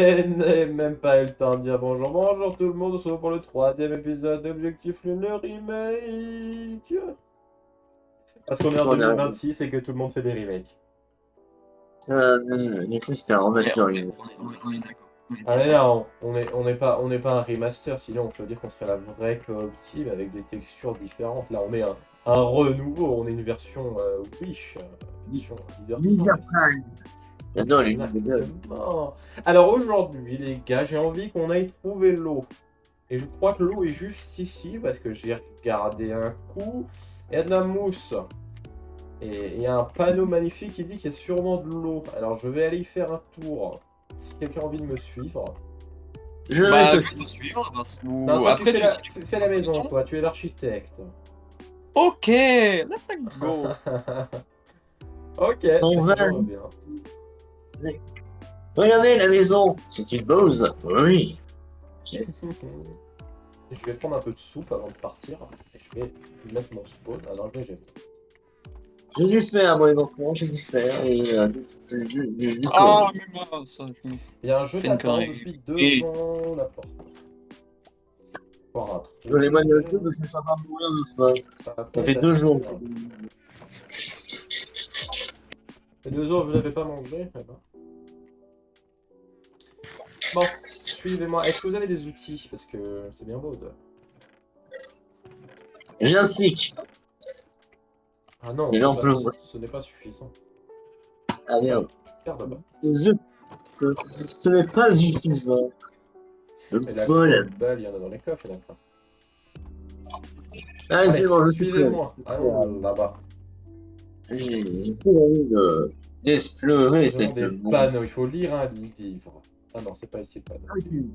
Et n'ai même pas eu le temps de dire bonjour, bonjour tout le monde, on se retrouve pour le troisième épisode d'Objectif Lune le remake. Parce qu'on est en On a, 2026 et que tout le monde fait des remakes. du coup, c'était un Ouais, on est, remasterisé. on est d'accord. On est Ah mais d'accord. non, on n'est pas un remaster, sinon ça veut dire qu'on serait la vraie Call of Team avec des textures différentes. Là on est un renouveau, on est une version Wish, version Leader Leader Prize. Prize. J'adore les jeux de base. Exactement. Alors aujourd'hui les gars, j'ai envie qu'on aille trouver l'eau. Et je crois que l'eau est juste ici, parce que j'ai regardé un coup. Il y a de la mousse. Et il y a un panneau magnifique qui dit qu'il y a sûrement de l'eau. Alors je vais aller y faire un tour. Si quelqu'un a envie de me suivre. Je vais Bah, te je vais te suivre. suivre. Non, toi tu Après, fais la, si tu fais la poses la maison, question. toi. Tu es l'architecte. Ok, let's go. Ok, Ton ça van. me va bien. Regardez la maison. C'est une pause. Oui. Yes. Je vais prendre un peu de soupe avant de partir. Et je vais mettre mon spawn. Ah non, je l'ai jamais. J'ai dû faire, moi, les enfants, j'ai dû faire. Et du coup, Ah, mais mince, je me Il y a un jeu fais une d'attente connerie. depuis Et devant la porte. Encore un trou. donnez-moi Ok. le feu parce que je suis en train de mourir de faim. Ça Ça peut fait être 2 jours. aspiré. Les 2 jours, vous n'avez pas mangé? Eh ben. Bon, suivez-moi. Est-ce que vous avez des outils? Parce que c'est bien beau de... J'ai un stick. Ah non, J'ai l'enflure. ce n'est pas suffisant. Ah Ah, merde. carte de bas. Je- Ce n'est pas suffisant. Je Mais la vole. cobble, il y en a dans les coffres, il y en a plein. Ah, Allez, c'est bon, je suis prêt. suivez-moi. Je suis prêt à... Allons là-bas. J'ai trop envie d'explorer Nous avons cette des monde. panneaux, il faut lire un livre. Ah non, c'est pas ici le panneau.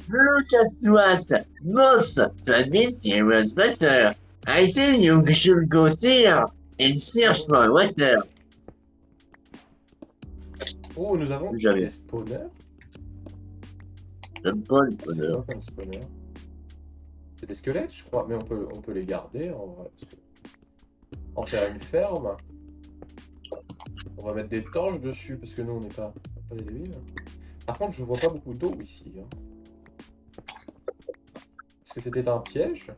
Look at what most tradition was better. I think you should go there and search for water. Oh, nous avons Jamais. des spawners. J'aime pas les C'est spawners. quoi comme spawner? C'est des squelettes, je crois, mais on peut les garder en vrai. Parce que... En faire une ferme. On va mettre des torches dessus parce que nous on n'est pas des débiles. Par contre, je vois pas beaucoup d'eau ici. Hein. Est-ce que c'était un piège?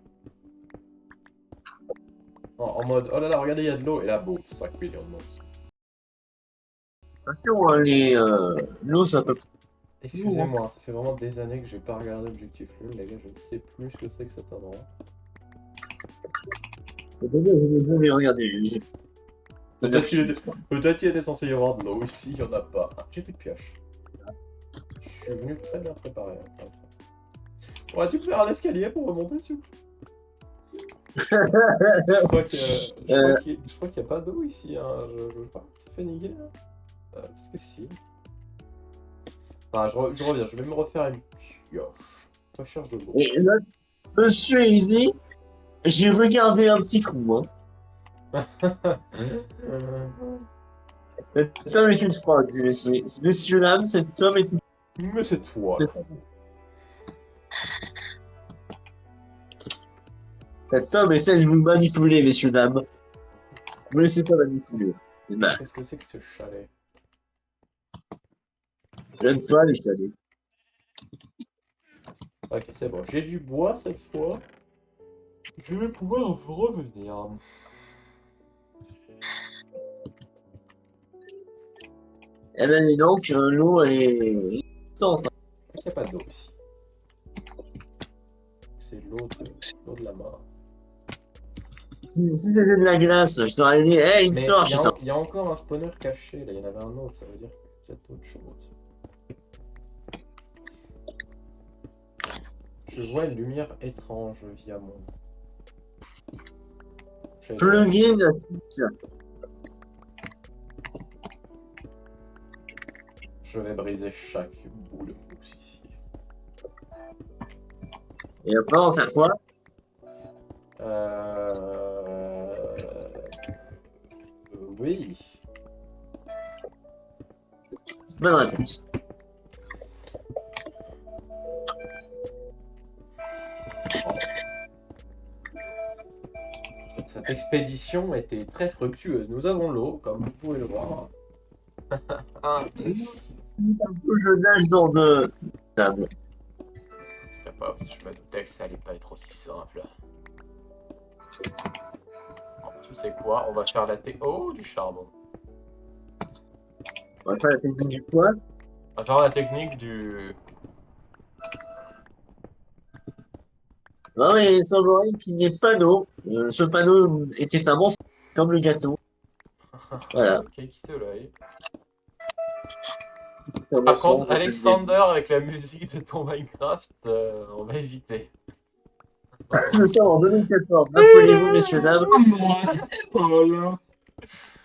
En mode, oh là là, regardez, il y a de l'eau. Et là, boum, 5 millions de monstres. Attention, hein, l'eau, ça peut... Excusez-moi, ça fait vraiment des années que j'ai pas regardé Objectif Lune, les gars, je ne sais plus ce que c'est que cet endroit. Regardez, Peut-être qu'il était censé y avoir de l'eau ici, il y en a pas. Ah, j'ai plus de pioche. Je suis venu très bien préparé. Hein. Aurais-tu faire un escalier pour remonter, s'il vous plaît? Je crois qu'il n'y a pas d'eau ici. Hein. Je crois que ça fait niquer. Hein. Est-ce que si? Enfin, je reviens, je vais me refaire une pioche. Toi, cherche de l'eau. Et là, monsieur Easy, j'ai regardé un petit coup, hein. Cet homme est une fraude, messieurs, dames, cet homme est une... Mais c'est toi, le fou. Cet homme essaie de vous manipuler, messieurs, dames. Vous ne laissez pas manipuler. Bah, Qu'est-ce que c'est que ce chalet? j'aime pas les chalets. Ok, c'est bon. J'ai du bois cette fois. Je vais pouvoir revenir. Eh ben, dis donc, l'eau, elle est... Sans, hein. Il n'y a pas d'eau ici. C'est l'eau de la mort. Si c'était de la glace, je t'aurais dit, hey, une Mais torche, ça. il y a encore un spawner caché. Là, il y en avait un autre. Ça veut dire qu'il y a d'autres choses. Je vois une lumière étrange via mon... Plugin, la fiche. Je vais briser chaque bout de mousse ici. Et après, on fait quoi? Oui. Bonne réponse. Cette expédition était très fructueuse. Nous avons l'eau, comme vous pouvez le voir. Ah. Je nage dans de... table. Ce serait pas, je me doutais que ça allait pas être aussi simple. Bon, tu sais quoi, on va faire la Oh, du charbon. On va faire la technique du poids. On va faire la technique du... Non, mais il semblerait qu'il y ait Fano. Ce panneau était un monstre comme le gâteau. Voilà. Ok, qui c'est l'œil. Comme Par le son, contre, ça fait le Alexander, avec la musique de ton Minecraft, on va éviter. Nous sommes en 2014. Rappelez-vous, messieurs, dames, Ah, moi, c'est Paul.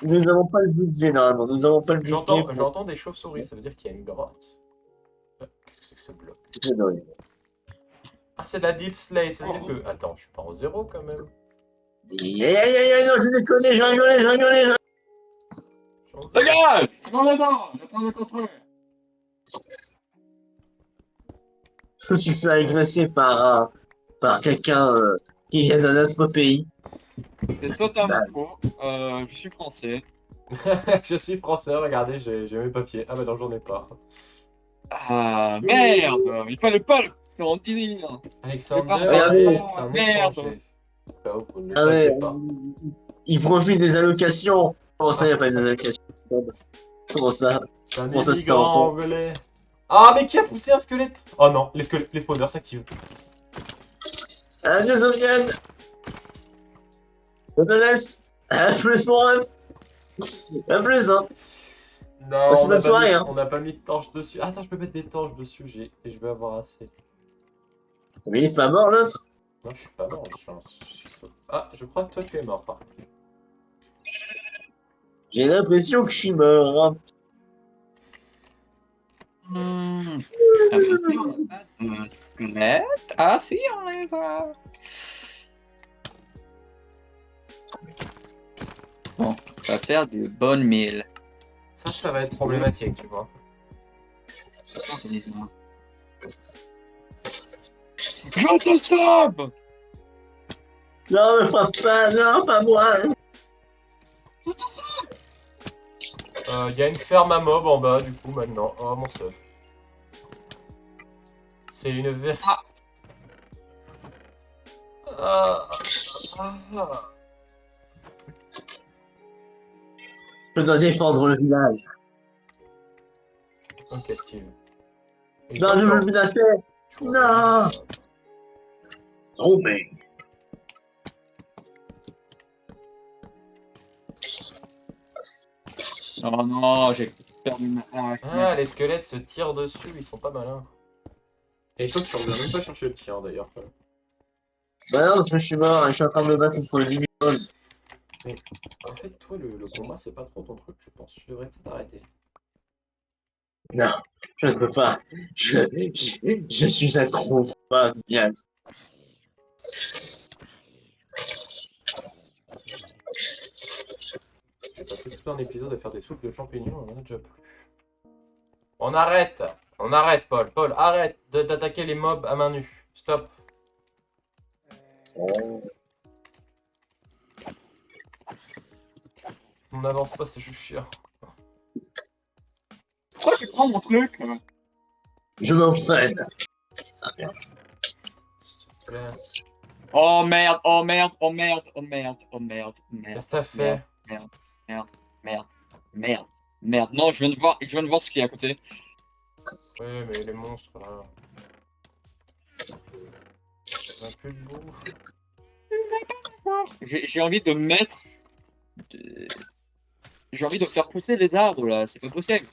nous n'avons pas le budget normalement. Nous n'avons pas le budget pour J'entends des chauves-souris, ça veut dire qu'il y a une grotte. Qu'est-ce que c'est que ce bloc? ces données. Ah, c'est de la Deep Slate, ça veut dire que... Attends, je suis pas en zéro quand même. Aïe, aïe, aïe, aïe, non, j'ai déconné, j'ai rigolé, j'ai rigolé. Je suis en zéro. Regarde, c'est mon maison. J'attends de construire. Je me suis fait agresser par quelqu'un qui vient d'un autre pays. C'est totalement faux. Je suis français. Je suis français, regardez, j'ai mes papiers. Ah bah non, j'en ai pas. Ah, merde. Il fallait pas le dire. Alexander Regardez. est un Merde. étranger. Bah, vous ne le Ah ouais, saviez pas. il profite des allocations. Comment ça, il n'y a pas des allocations? Comment ça? C'est un Comment ça se fait immigrant ensemble? anglais. Ah, mais qui a poussé un squelette? Oh non, les spawners s'activent. Ah, désolé, Yann. Je te laisse. À plus, mon ref. À plus, hein. Non, Passe une bonne soirée, hein. on n'a pas mis de torches dessus. Ah, attends, je peux mettre des torches dessus, et je vais avoir assez. Mais il est pas mort, l'autre. Non, je suis pas mort, je suis sauvé. Ah, je crois que toi tu es mort par contre. J'ai l'impression que je suis mort, hein. Ah, mais si, on a pas de squelette. Ah, si, on les a. Bon, on va faire des bonnes milles. Ça va être problématique, tu vois. Je te sauve. Non, mais pas, non, pas moi. Je te sauve. Il y a une ferme à mob en bas, du coup, maintenant. Oh, mon seuf. C'est une vraie... Ah. Ah. Ah. Je dois défendre le village. Ok, Steve. Et Non, toi, je tu veux en- le village. Non. Oh, mais. Oh non, j'ai perdu ma hache. Ah, les squelettes se tirent dessus, ils sont pas malins. Et toi, tu reviens même pas chercher le tien, d'ailleurs. Bah non, parce que je suis mort, je suis en train de me battre contre les mini-boss. En fait, toi, le combat, c'est pas trop ton truc, je pense. Tu devrais peut-être arrêter. Non, je ne peux pas. Je suis un trop pas bien. J'ai passé tout un épisode à faire des soupes de champignons, on en a déjà plus. On arrête! On arrête, Paul. Paul, arrête d'attaquer les mobs à main nue. Stop. On n'avance pas, c'est juste chiant. Pourquoi tu prends mon truc? Je m'entraîne. Oh merde, oh merde, oh merde, oh merde, oh merde, merde. Qu'est-ce que t'as fait? Merde, merde, merde, merde, merde. Non, je viens de voir ce qu'il y a à côté. Oui, mais les monstres, là. On a plus de bouffe. J'ai envie de mettre. J'ai envie de faire pousser les arbres là, c'est pas possible.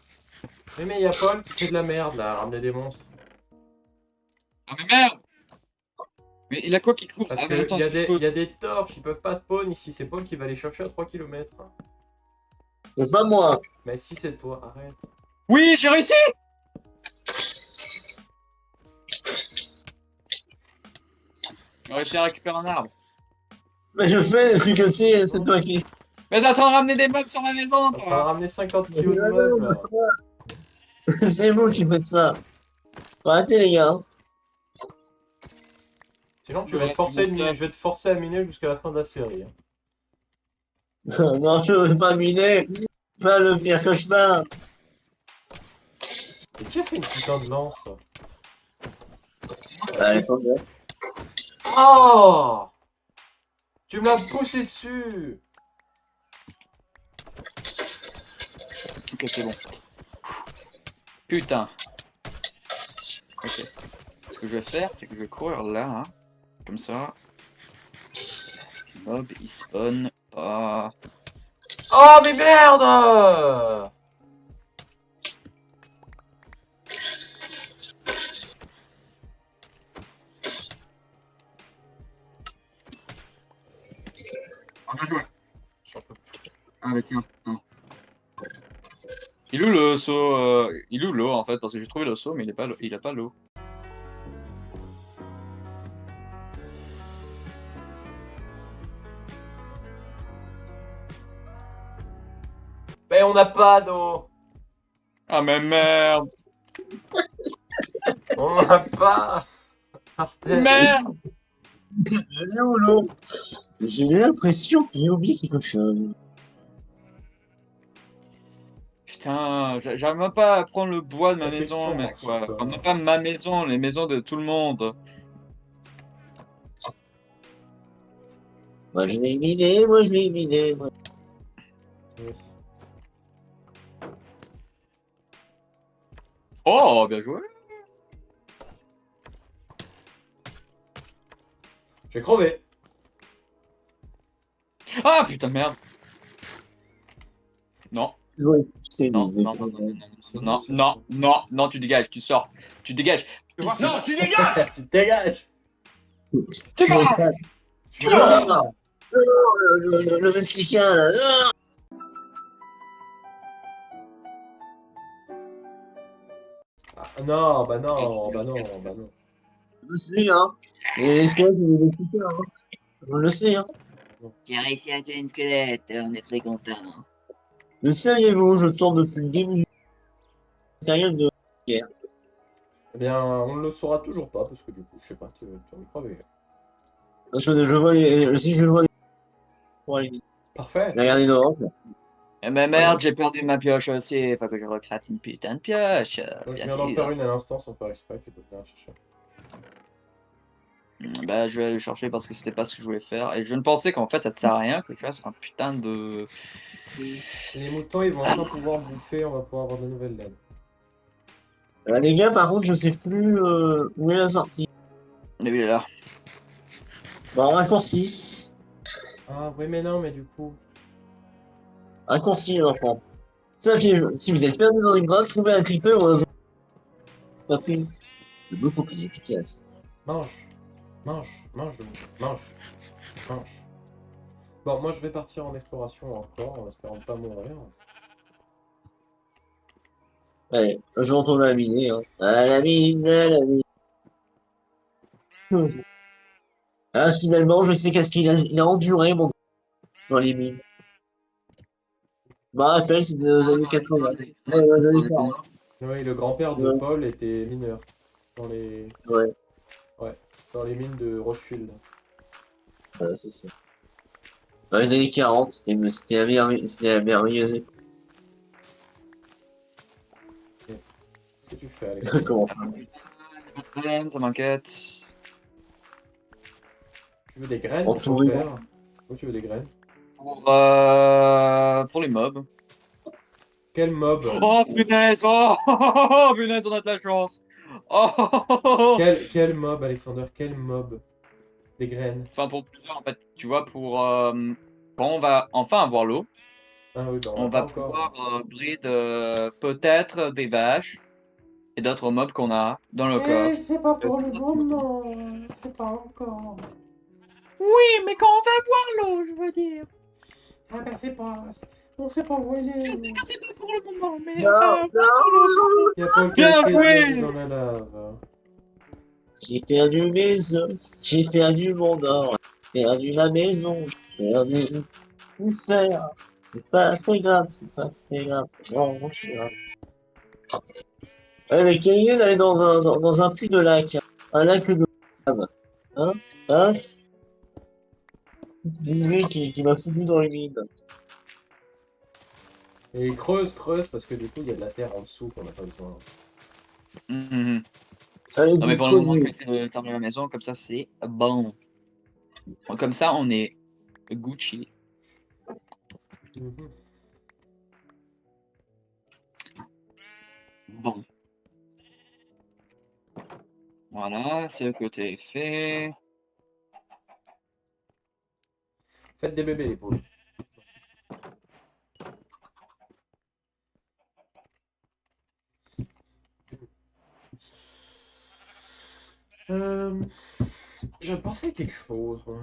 Mais y a Paul qui fait de la merde, là, à ramener des monstres. Ah mais merde! Mais il a quoi qui couvre? Parce Ah que mais attends, c'est y a des torches, ils peuvent pas spawn ici. C'est Paul qui va les chercher à 3 km. C'est pas moi. Mais si, c'est toi, arrête. Oui, j'ai réussi! J'ai réussi à récupérer un arbre. Mais je fais des trucs aussi, c'est toi qui. Mais t'es en train de ramener des meubles sur ma maison, On va toi! ramener 50 kilos de meubles, là. C'est vous qui faites ça. Faut arrêter, les gars. Sinon, tu Le vas te reste forcer, du monster. je vais te forcer à miner jusqu'à la fin de la série. Hein. Non, je veux pas miner. Pas le pire cauchemar. Et qui a fait une putain de lance? Allez, tombe bien. Oh! Tu m'as poussé dessus! Ok, c'est bon. Putain. Ok. Ce que je vais faire, c'est que je vais courir là, hein. Comme ça. Le mob, il spawn pas. Oh, mais merde! Ah, bien joué. J'en peux plus. Ah, mais tiens, tiens. Il est où le saut il est où l'eau en fait? Parce que j'ai trouvé le saut, mais il a pas l'eau. Mais on n'a pas d'eau! Ah, mais merde! On n'en a pas! Par terre. Merde! Allez, ou non? J'ai l'impression que j'ai oublié quelque chose. Putain, j'arrive même pas à prendre le bois de ma La maison, question mec, marche quoi. pas. Enfin, même pas ma maison, les maisons de tout le monde. Moi, je vais miner, moi, je vais miner. Moi. Oui. Oh, bien joué! J'ai crevé. Ah, putain, merde! Non, Jouer, c'est non, des non, non, non, C'est non, bon, ça, non, c'est non, non, tu dégages, tu sors, tu dégages. Tu vois, Non, tu bon. dégages! Tu te dégages! tu Mais vas! pas- Tu Tu vas! vas! Non, le Mexicain, là, non. Ah, non, bah non, bah non, bah non. Je le sais, hein. Et les squelettes, c'est des Mexicains, hein. Je le sais, hein. J'ai réussi à tuer une squelette, on est très content. Le saviez-vous, je tourne depuis le début du matériel de guerre. Eh bien, on ne le saura toujours pas, parce que du coup, je sais pas, tu vas me crever. Parce que je vois, si je vois pour aller Parfait. regarder dehors, Eh mais merde, j'ai perdu ma pioche aussi, faut que je recrafte une putain de pioche, Moi, je bien viens d'en sûr. faire une à l'instant sans faire exprès, tu peux venir la chercher. Bah, je vais aller le chercher parce que c'était pas ce que je voulais faire. Et je ne pensais qu'en fait, ça ne sert à rien que je fasse un putain de. Les moutons, ils vont enfin pouvoir bouffer, on va pouvoir avoir de nouvelles laines. les gars, par contre, je sais plus où est la sortie. Et oui, là. Bon, raccourci. Ah, oui, mais non, mais du coup... Raccourci, les enfants. Si vous êtes perdu dans une grotte, trouvez un creeper ou un zombie. Pas fait. C'est beaucoup plus efficace. Mange. Mange. Mange, le mouton. Mange. Mange. Bon, moi, je vais partir en exploration encore, en espérant ne pas mourir. Allez, je retourne à la mine, hein. À la mine, à la mine. Ah, finalement, je sais qu'est-ce il a enduré, mon gars, dans les mines. Bah, Raphaël, c'est des années 80. Ouais, des années 40. Oui, le grand-père de Ouais, Paul était mineur. Dans les... ouais, Ouais, dans les mines de Rochefield. ouais, c'est ça. Dans les années 40, c'était la merveilleuse époque. Qu'est-ce que tu fais, Alexandre? Comment ça? Ça m'inquiète. Tu veux des graines En pour quoi tout oui. faire? Où tu veux des graines? Pour les mobs. Quel mob? Oh punaise! Oh, punaise, on a de la chance! Oh! Quel mob, Alexander? Quel mob? Des graines. Enfin, pour plusieurs, en fait. Tu vois, quand on va enfin avoir l'eau, Ah oui, bah on on l'a pas va encore. pouvoir breed peut-être des vaches et d'autres mobs qu'on a dans le Mais coffre. c'est pas Euh, pour c'est le pas tout. moment. C'est pas encore. Oui, mais quand on va voir l'eau, je veux dire. Ah bah c'est pas... On sait pas où elle Je sais est. que c'est pas pour le moment, mais on Non, va voir l'eau bientôt. non! Y a Paul qui a Bien explosé joué! dans la lave. J'ai perdu mes os, j'ai perdu mon or, j'ai perdu ma maison, j'ai perdu tout faire. C'est pas très grave, c'est pas très grave. Non, c'est grave. Ouais, mais quelle idée d'aller dans un puits de lac, hein. Un lac de lave. Hein? Hein? L'idée qui m'a foutu dans les mines. Et creuse, creuse, parce que du coup, il y a de la terre en dessous qu'on n'a pas besoin. Mhm. Allez, Non, mais pour le moment, je vais disponible. essayer de terminer la maison, comme ça, c'est bon. Comme ça, on est Gucci. Mhm. Bon. Voilà, c'est le côté fait. Faites des bébés, les poules. Euh, j'ai pensé à quelque chose, moi.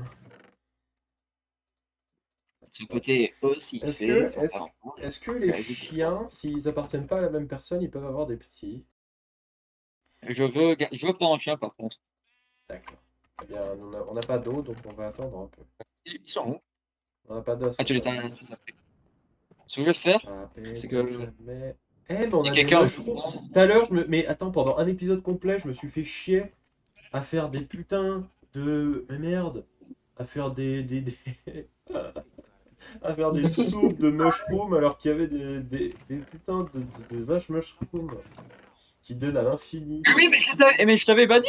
C'est le côté aussi Est-ce fait. que, Faut est-ce, pas en prendre. est-ce que les chiens, s'ils appartiennent pas à la même personne, ils peuvent avoir des petits? Je veux prendre un chien, par contre. D'accord. Eh bien, on n'a pas d'eau, donc on va attendre un peu. Ils sont où? On n'a pas d'os, Ah, on tu les t'a as, dit. tu les as pris. Ce que je vais faire, Ça c'est pète que jamais. Eh, mais on si a des quelqu'un mushrooms. Tout à l'heure, mais attends, pendant un épisode complet, je me suis fait chier à faire des putains de. Mais merde! À faire à faire des soupes de mushrooms alors qu'il y avait des putains de vaches mushrooms qui donnent à l'infini. oui, mais je t'avais pas dit.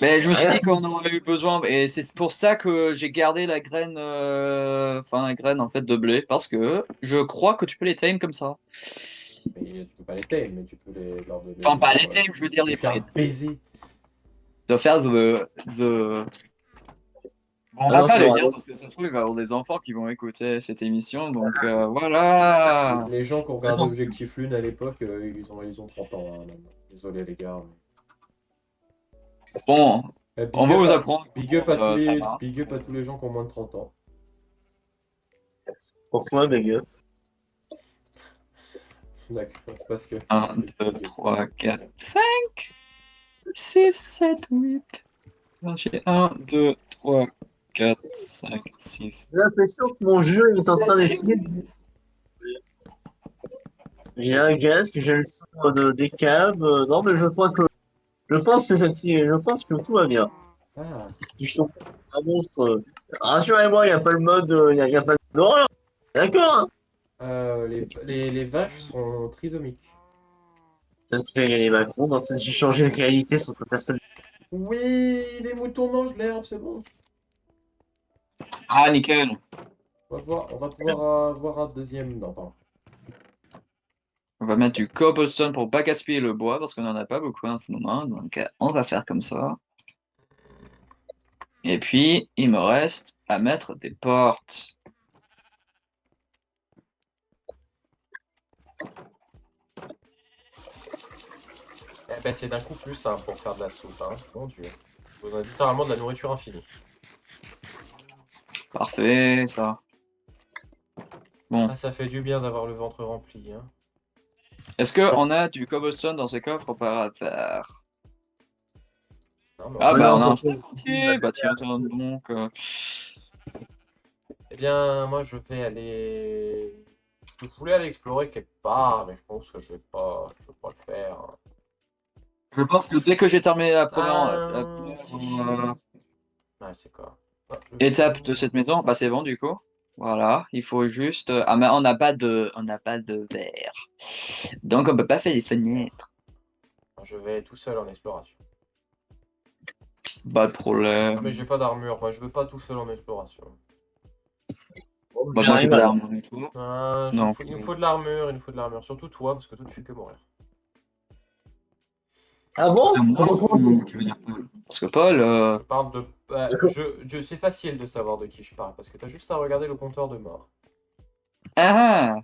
Mais je me suis dit qu'on en aurait eu besoin, et c'est pour ça que j'ai gardé la graine, enfin la graine en fait de blé, parce que je crois que tu peux les tame comme ça. Mais tu peux pas les tame, mais tu peux leur donner Enfin, pas les tame, je veux dire les les faire breed. baiser. De faire the... Bon, on Ah va non, pas c'est le vrai. dire parce que ça se trouve, il va y avoir des enfants qui vont écouter cette émission, donc voilà. Les gens qui ont regardé Attention. Objectif Lune à l'époque, ils ont 30 ans, hein, maintenant. Désolé les gars. Bon, on va vous apprendre Big up comment à tous ça les, marche. big up à tous les gens qui ont moins de 30 ans. Pourquoi, mes gars? D'accord, parce que. 1, 2, 3, 4, 5, 6, 7, 8. J'ai 1, 2, 3, 4, 5, 6. J'ai l'impression que mon jeu est en train d'essayer de... J'ai un gaz, j'ai le son des câbles. Non, mais je pense que tout va bien. Ah, Si je tombe un monstre, rassurez-moi, il n'y a pas le mode, y a pas d'horreur. D'accord, hein? les vaches sont trisomiques. Ça te fait les Macron, donc j'ai changé de réalité sur toute personne. Oui, les moutons mangent l'herbe, c'est bon. Ah, nickel. On va pouvoir avoir un deuxième. Non, pardon. On va mettre du cobblestone pour pas gaspiller le bois parce qu'on en a pas beaucoup en ce moment. Donc, on va faire comme ça. Et puis, il me reste à mettre des portes. Eh ben, c'est d'un coup plus simple pour faire de la soupe, hein. Mon Dieu. On a littéralement de la nourriture infinie. Parfait, ça. Bon. Ah, ça fait du bien d'avoir le ventre rempli, hein. Est-ce qu'on a du cobblestone dans ces coffres par hasard? Non, mais Ah, Ouais, bah, non, on a un franchement, stack entier. Bah, tiens, tiens, donc. Eh bien, moi, je vais aller. Je voulais aller explorer quelque part, mais je pense que je vais pas le faire, hein. Je pense que dès que j'ai terminé la Un première, petit chien. Ouais, c'est quoi? Ah, le étape chien. de cette maison, bah, c'est bon, du coup. Voilà, il faut juste. Ah, mais on n'a pas de verre. Donc, on peut pas faire les fenêtres. Je vais tout seul en exploration. Pas de Ah, mais problème. j'ai pas d'armure, moi je veux pas tout seul en exploration. bon, Bah, moi, j'ai j'arrive pas alors. d'arme du tout. Ah, Donc, il nous faut de l'armure, il nous faut de l'armure. Surtout toi, parce que toi tu fais que mourir. Ah c'est bon? moi ou tu veux dire Paul? Parce que Paul, Je parle de. D'accord. C'est facile de savoir de qui je parle, parce que t'as juste à regarder le compteur de mort. ah,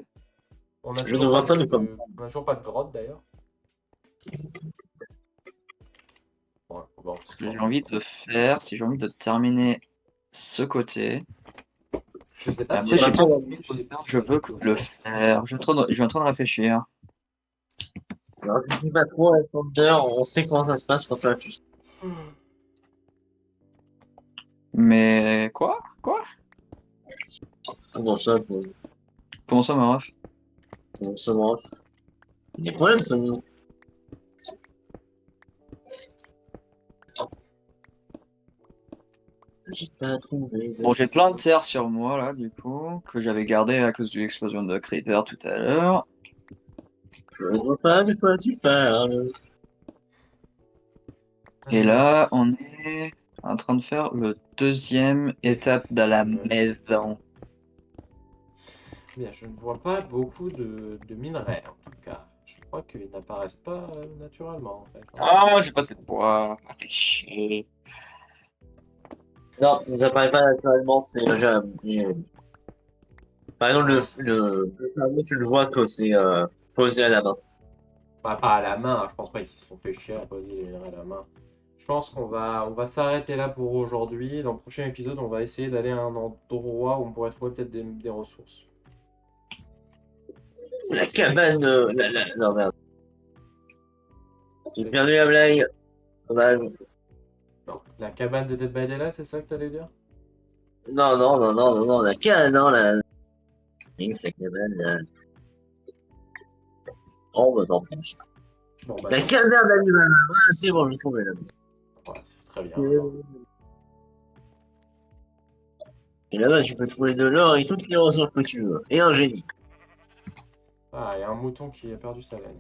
On a Je ne toujours pas vois pas de quoi. on a toujours pas de grotte d'ailleurs. Ouais, bon, ce que j'ai envie de faire, si j'ai envie de terminer ce côté. je sais Et pas si après, elle j'ai a pas Attends, compris combien de temps je veux le faire. Je suis en train de réfléchir. alors, je dis pas trop, Thunder, on sait comment ça se passe quand tu as juste. Mais quoi? Quoi? Comment ça, Comment ça, ma ref? comment ça, moi? Il y a des problèmes, ça, nous. J'ai pas trouvé de Bon, j'ai plein de terre sur moi, là, du coup, que j'avais gardé à cause de l'explosion de Creeper tout à l'heure. Je ne vois pas de quoi tu parles. Et là, on est en train de faire le deuxième étape de la maison. Bien, je ne vois pas beaucoup de minerais en tout cas. Je crois qu'ils n'apparaissent pas naturellement en fait. Ah, j'ai pas assez de bois. Ah, fait chier. Non, ça apparaît pas naturellement, c'est par exemple, le tableau, tu le vois que c'est posé à la main. Pas à la main, je pense pas qu'ils se sont fait chier à poser les minerais à la main. Je pense qu'on va s'arrêter là pour aujourd'hui. Dans le prochain épisode, on va essayer d'aller à un endroit où on pourrait trouver peut-être des ressources. La cabane non, merde. J'ai perdu la blague. Dommage. Non, la cabane de Dead by Daylight, c'est ça que t'allais dire? Non, non, non, non, non, non, la cabane, non, la cabane, oh, bah, tant pis. Bon, bah La non. caserne d'animal, voilà, c'est bon, j'ai trouvé là. Voilà, c'est très bien. Alors. Et là-bas, tu peux trouver de l'or et toutes les ressources que tu veux. Et un génie. Ah, il y a un mouton qui a perdu sa laine.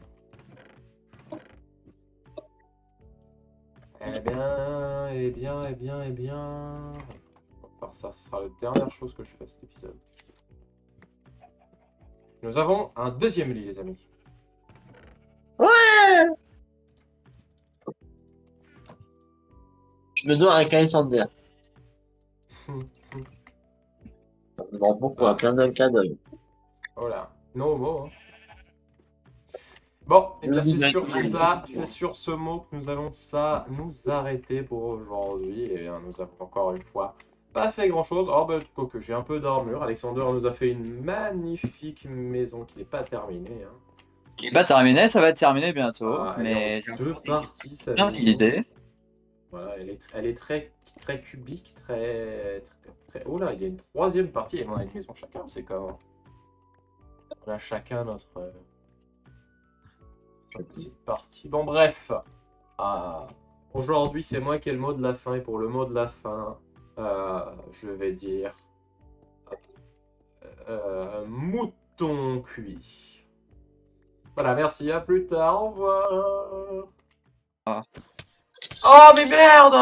Eh bien, eh bien, eh bien, eh bien. On va faire ça, ce sera la dernière chose que je fais cet épisode. Nous avons un deuxième lit, les amis. Ouais! Je me dois un Calysander. Non, pourquoi? Ah, Clin d'œil. voilà. No homo, hein. Bon, et bien c'est Ouais. sur ça, c'est sur ce mot que nous allons nous arrêter pour aujourd'hui. Et bien, nous avons encore une fois pas fait grand chose. Oh ben, quoique j'ai un peu d'armure. Alexander nous a fait une magnifique maison qui n'est pas terminée, hein. Qui est pas terminé, ça va être terminé bientôt. Ah, elle est en Mais j'ai deux encore parties, sa plein maison. d'idées. Voilà, elle est très cubique, Oh là, il y a une troisième partie. Et on a une maison chacun, c'est comment? On a chacun notre petite partie. Bon, bref. Ah, aujourd'hui, c'est moi qui ai le mot de la fin. Et pour le mot de la fin, je vais dire mouton cuit. Voilà, merci, à plus tard, au revoir. Ah. Oh, mais merde!